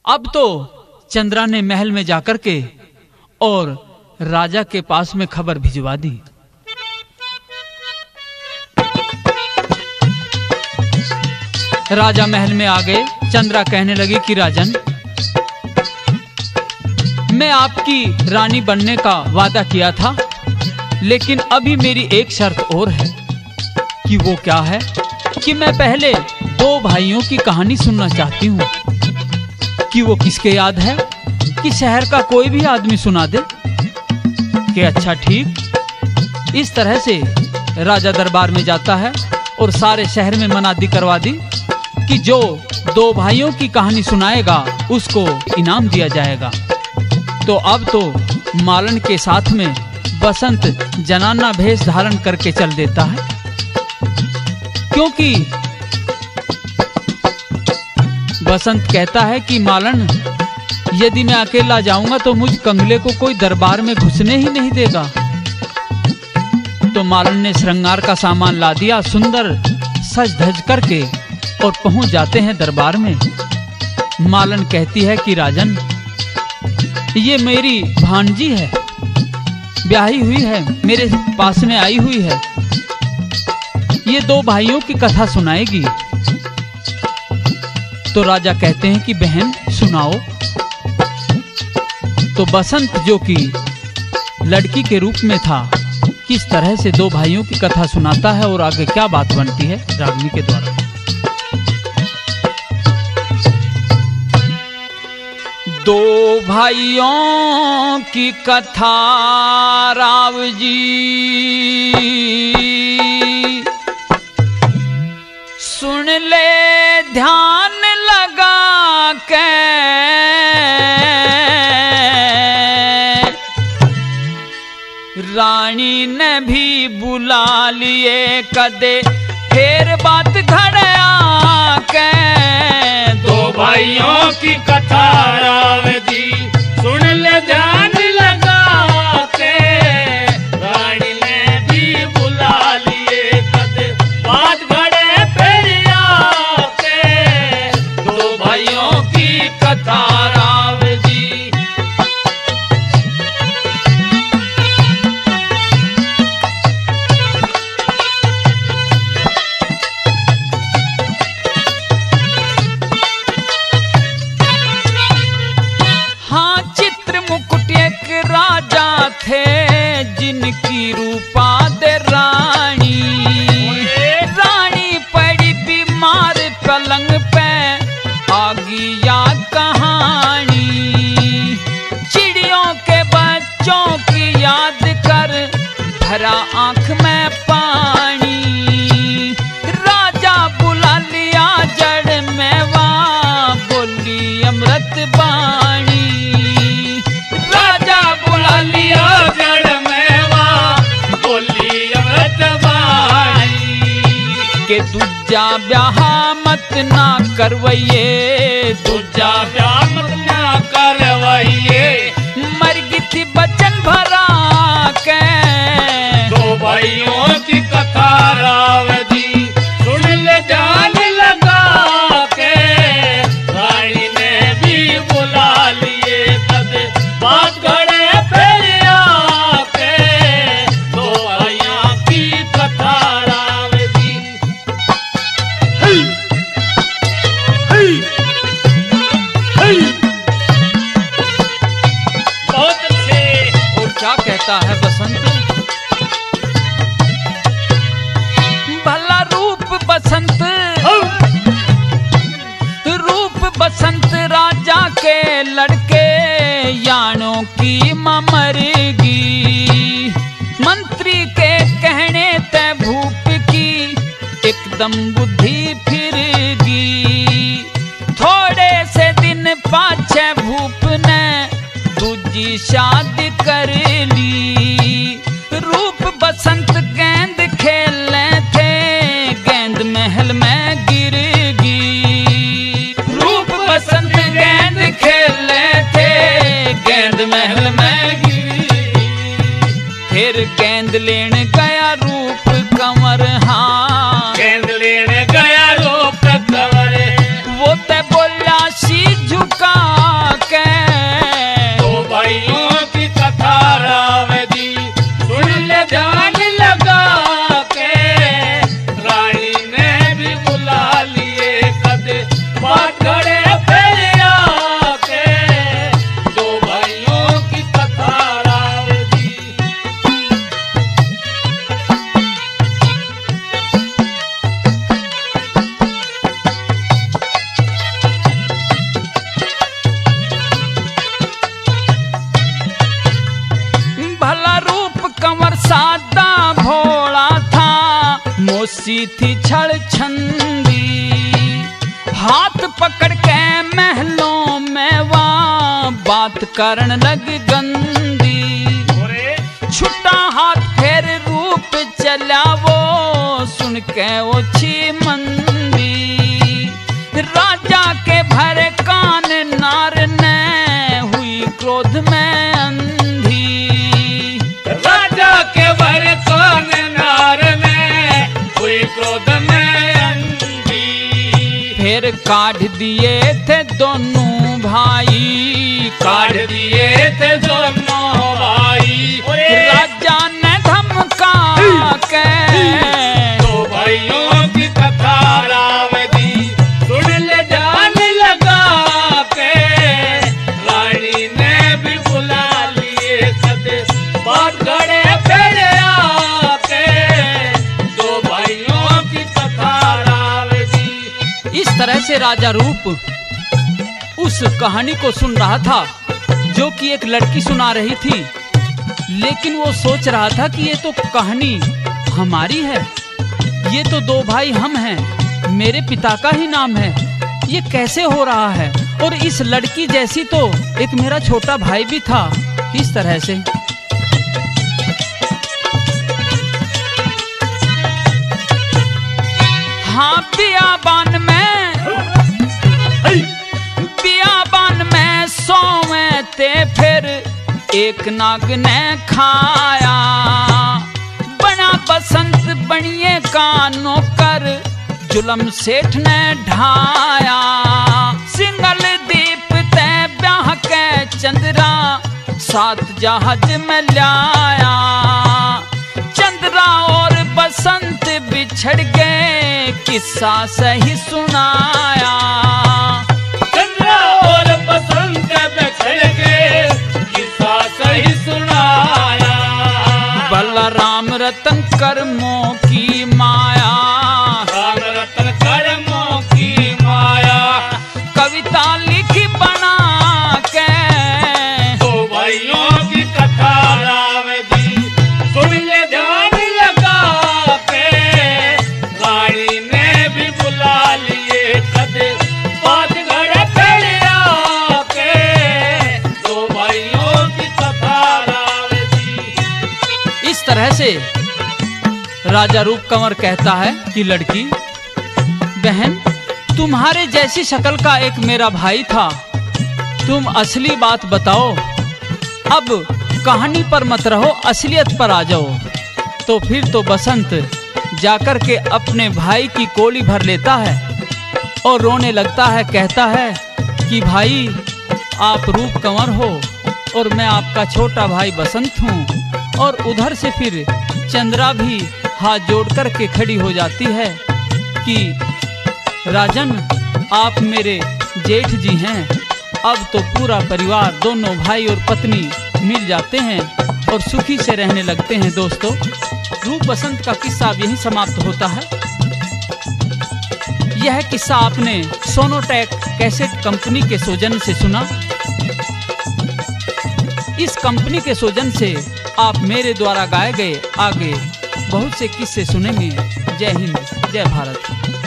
अब तो चंद्रा ने महल में जाकर के और राजा के पास में खबर भिजवा दी। राजा महल में आ गए। चंद्रा कहने लगी कि राजन, मैं आपकी रानी बनने का वादा किया था, लेकिन अभी मेरी एक शर्त और है। कि वो क्या है? कि मैं पहले दो भाइयों की कहानी सुनना चाहती हूँ। कि वो किसके याद है? कि शहर का कोई भी आदमी सुना दे। कि अच्छा ठीक। इस तरह से राजा दरबार में जाता है और सारे शहर में मनादी करवा दी कि जो दो भाइयों की कहानी सुनाएगा उसको इनाम दिया जाएगा। तो अब तो मालन के साथ में बसंत जनाना भेष धारण करके चल देता है, क्योंकि बसंत कहता है कि मालन, यदि मैं अकेला जाऊंगा तो मुझ कंगले को कोई दरबार में घुसने ही नहीं देगा। तो मालन ने श्रृंगार का सामान ला दिया, सुंदर सज धज करके, और पहुंच जाते हैं दरबार में। मालन कहती है कि राजन, ये मेरी भांजी है, ब्याही हुई है, मेरे पास में आई हुई है, ये दो भाइयों की कथा सुनाएगी। तो राजा कहते हैं कि बहन सुनाओ। तो बसंत जो कि लड़की के रूप में था, किस तरह से दो भाइयों की कथा सुनाता है और आगे क्या बात बनती है रागिनी के द्वारा। दो भाइयों की कथा राव जी, सुन ले ध्यान लगा के। रानी ने भी बुला लिए कदे, फिर बात घड़े आके। दो भाइयों की कथा राव जी, सुन ले ध्यान लगा के। रानी ने भी बुला लिए कदे, बात घड़े फिर आके। दो भाइयों की कथा राव जी। थे जिनकी रूपा दे रानी, रानी पड़ी बीमार पलंग पे, आगी या कहानी। चिड़ियों के बच्चों की याद कर, भरा आंख में पानी। राजा बुला लिया जड़ में, वहाँ बोली अमृत बाणी। के दूजा ब्याह मत ना करवइये, दूजा ब्याह मत ना करवइये। मर गई थी बचन भरा के। दो भाइयों की कथा राव जी, सुन ले ध्यान लगा के। रानी ने भी बुला लिए कदे, बात घड़े फिर आके। दो भाइयों की कथा राव जी। बहुत अच्छे। और क्या कहता है बसंत? भला रूप बसंत, रूप बसंत राजा के लड़के, यानों की ममरगी। मंत्री के कहने ते भूप की, एकदम बुद्धि फिरगी। थोड़े से दिन पाछे भूप ने दूजी शादी कर ली। रूप बसंत गेंद खेलने थे, गेंद महल में गिर गई। रूप बसंत गेंद खेलने थे, गेंद महल में गिर गई। फिर गेंद लेन गया रूप कंवर, हाँ गेंद लेने गया रूप कंवर। वो ते बोला सी झुका हुई थी छड़ छंदी, हाथ पकड़ के महलों में वहाँ बात करन लग गंदी। छुट्टा हाथ फेर रूप चला वो सुन के ओछी मंदी, राजा के भरे कान नार ने हुई क्रोध में अंधी। राजा के भरे कान नार ने हुई क्रोध में अंधी। फिर काढ़ दिए थे दोनों भाई, काढ़ दिए थे दोनों भाई। राजा ने धमका के दो भाइयों की कथा रावदी सुन ले जान लगा के। रानी ने भी बुला लिए सदे बात गड़े पेड़े आके। दो भाइयों की कथा रावदी। इस तरह से राजा रूप उस कहानी को सुन रहा था जो कि एक लड़की सुना रही थी, लेकिन वो सोच रहा था कि ये तो कहानी हमारी है, ये तो दो भाई हम हैं, मेरे पिता का ही नाम है, ये कैसे हो रहा है। और इस लड़की जैसी तो एक मेरा छोटा भाई भी था। इस तरह से हाँ बियाबान में सोवे थे फिर एक नाग ने खाया। बना बसंत बनिए का नौकर जुलम सेठ ने ढाया। सिंगल दीप ते ब्याह के चंद्रा 7 जहाज में लाया। चंद्रा और बसंत बिछड़ गए किस्सा सही सुनाया। चंद्रा और बसंत बिछड़ गए किस्सा सही सुनाया। बलराम रतन कर्मों की माया, राम रतन कर्मों की माया। कविता लिखी बना के दो भाइयों की कथा रावदी सुन ले ध्यान लगा के। रानी ने भी बुला लिए कदे बात घड़े पेड़े आके। दो भाइयों की कथा रावदी। इस तरह से राजा रूप कंवर कहता है कि लड़की बहन, तुम्हारे जैसी शक्ल का एक मेरा भाई था, तुम असली बात बताओ। अब कहानी पर मत रहो, असलियत पर आ जाओ। तो फिर तो बसंत जाकर के अपने भाई की कोली भर लेता है और रोने लगता है, कहता है कि भाई आप रूप कंवर हो और मैं आपका छोटा भाई बसंत हूँ। और उधर से फिर चंद्रा भी हाथ जोड़ कर के खड़ी हो जाती है कि राजन आप मेरे जेठ जी हैं। अब तो पूरा परिवार, दोनों भाई और पत्नी मिल जाते हैं और सुखी से रहने लगते हैं। दोस्तों, रूप बसंत का किस्सा अब यहीं समाप्त होता है। यह किस्सा आपने सोनोटेक कैसेट कंपनी के सौजन्य से सुना। इस कंपनी के सौजन्य से आप मेरे द्वारा गाए गए आगे बहुत से किस्से सुनेंगे। जय हिंद, जय भारत।